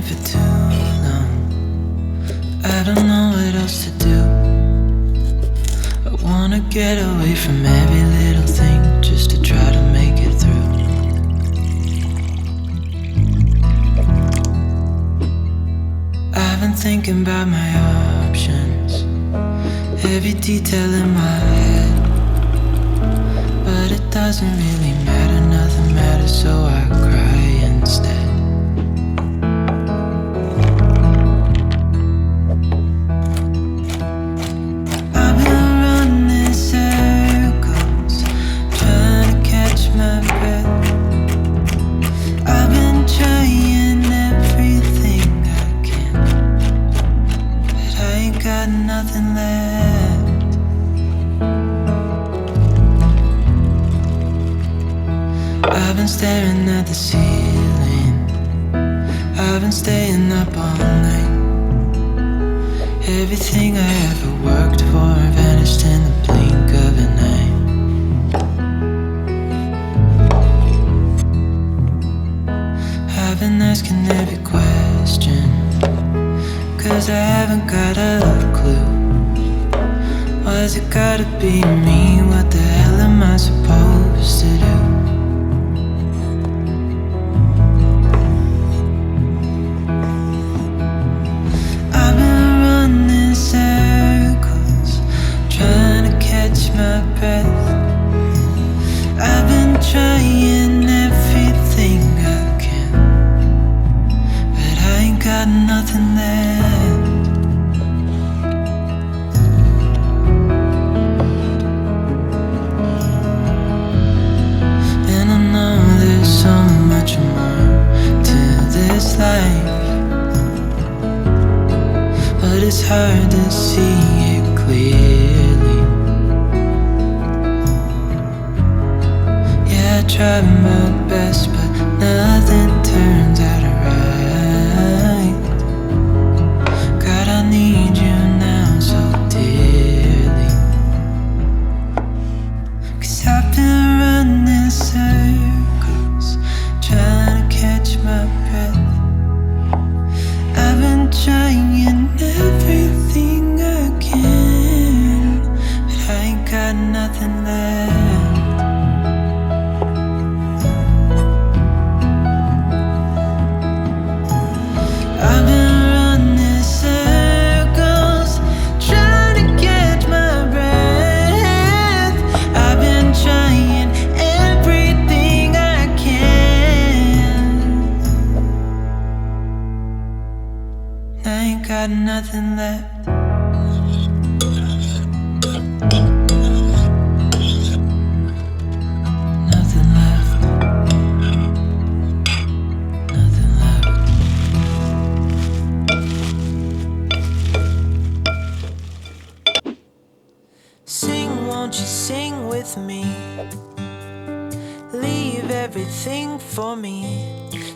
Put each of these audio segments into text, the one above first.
here for too long. I don't know what else to do. I wanna get away from every little thing just to try to make it through. I've been thinking about my options, every detail in my head, but it doesn't really matter, nothing matters, so I cry instead. I've been running circles, trying to catch my breath. I've been trying everything I can, but I ain't got nothing left. I've been staring at the ceiling, I've been staying up all night. Everything I ever worked for vanished in the blink of an eye. I've been asking every question, 'cause I haven't got a clue. Why's it gotta be me? What the hell am I supposed to do? I've been running circles, trying to catch my breath. I've been trying everything I can, but I ain't got nothing left. And I know there's so much more to this life, but it's hard to see it clearly. Yeah, I tried my best, but nothing turns out right. God, I need you now so dearly, 'cause I've been running circles, trying to catch my breath. I've been trying everything I can, but I ain't got nothing left. I've been running circles, trying to catch my breath. I've been trying everything I can, I ain't got nothing left. Nothing left. Nothing left. Sing, won't you sing with me? Leave everything for me.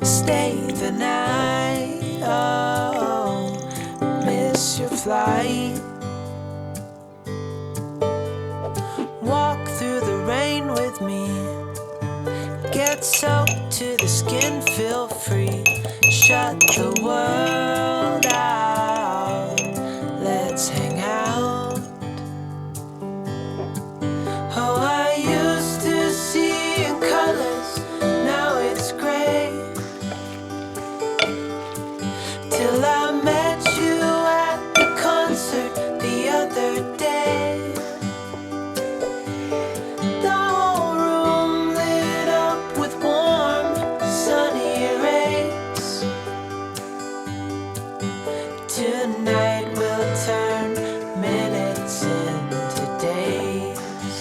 Stay the night. Oh, miss your flight. Walk through the rain with me. Get soaked to the skin, feel free. Shut the world out. Let's hang out. Oh, I used to see in colors, now it's gray. Till I met you at the concert the other day. The whole room lit up with warm, sunny rays. Tonight we'll turn minutes into days,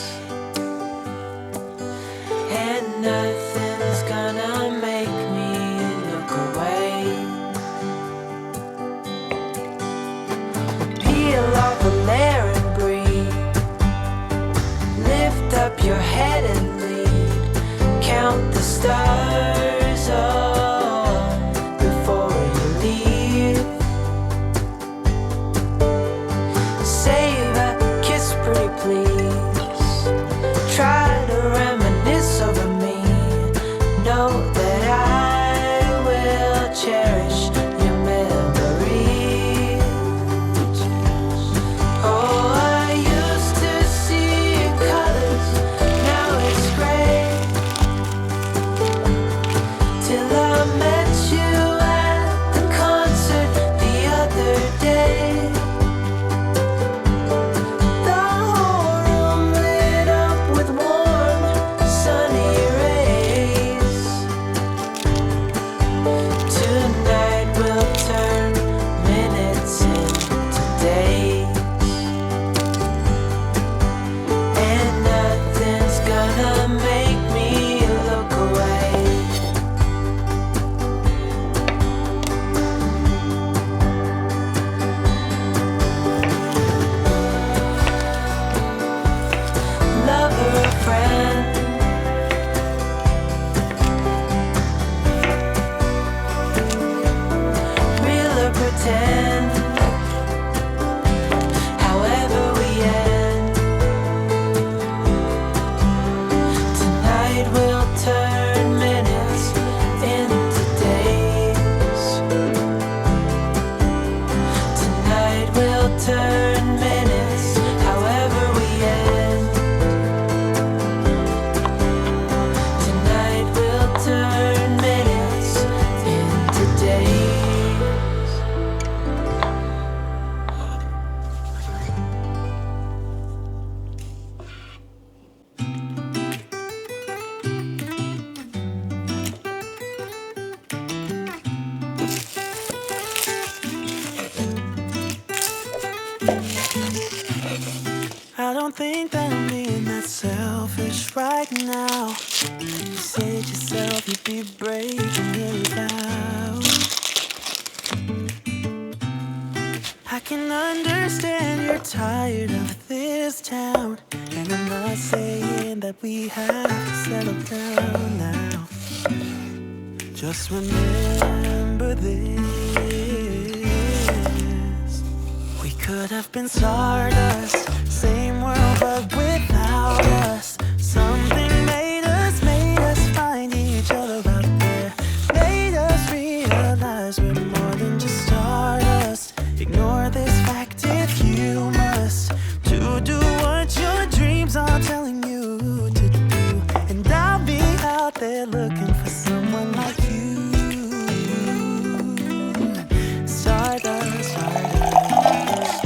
and nothing's gonna make me look away. Peel off a layer and breathe. Lift up your head and lead. Count the stars, oh, before you leave. Save a kiss, pretty please. Try to reminisce over me. Know that I will cherish your think that I'm being that selfish right now. You said yourself you'd be breaking it out. I can understand you're tired of this town, and I'm not saying that we have to settle down now. Just remember this: we could have been stardust, same world but without us. Something made us find each other out there. Made us realize we're more than just stardust. Ignore this fact if you must, to do what your dreams are telling you to do. And I'll be out there looking for someone like you. Stardust, stardust.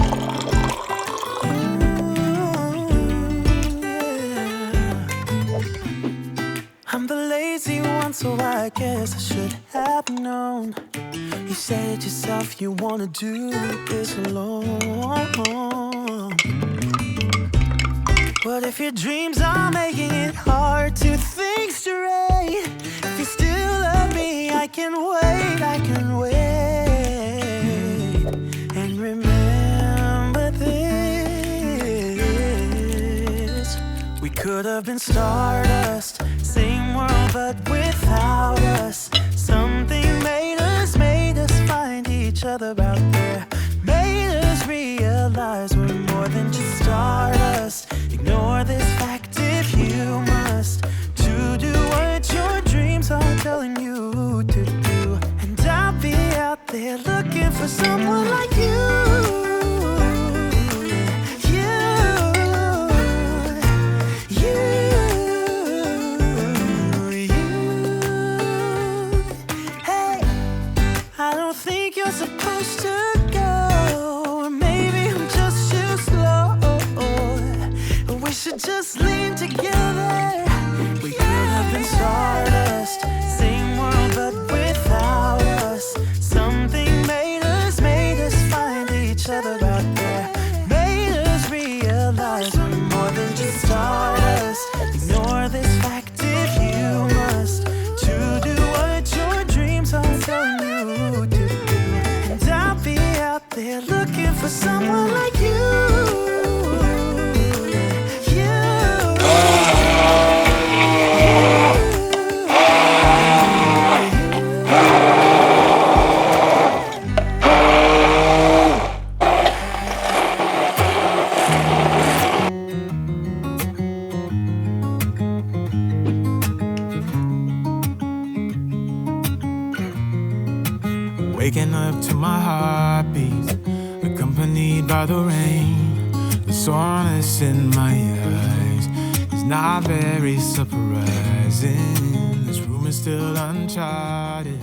I'm the lazy one, so I guess I should have known. You said yourself you wanna do this alone. But if your dreams are making it hard to think straight, if you still love me, I can wait, I can wait. And remember this: we could have been stardust, same world but without us. Something made us find each other out there. Made us realize we're more than just stardust. Ignore this fact if you must, to do what your dreams are telling you to do. And I'll be out there looking for someone like you. Supposed to go, or maybe I'm just too slow. We should just leave together. We could have been stardust, same world but without us. Something made us find each other out there. Made us realize we're more than just stardust. Ignore this fact if you must, to do what your dreams are telling you to. I'll be out there looking for someone like you. Waking up to my heartbeat, accompanied by the rain. The soreness in my eyes is not very surprising. This room is still uncharted.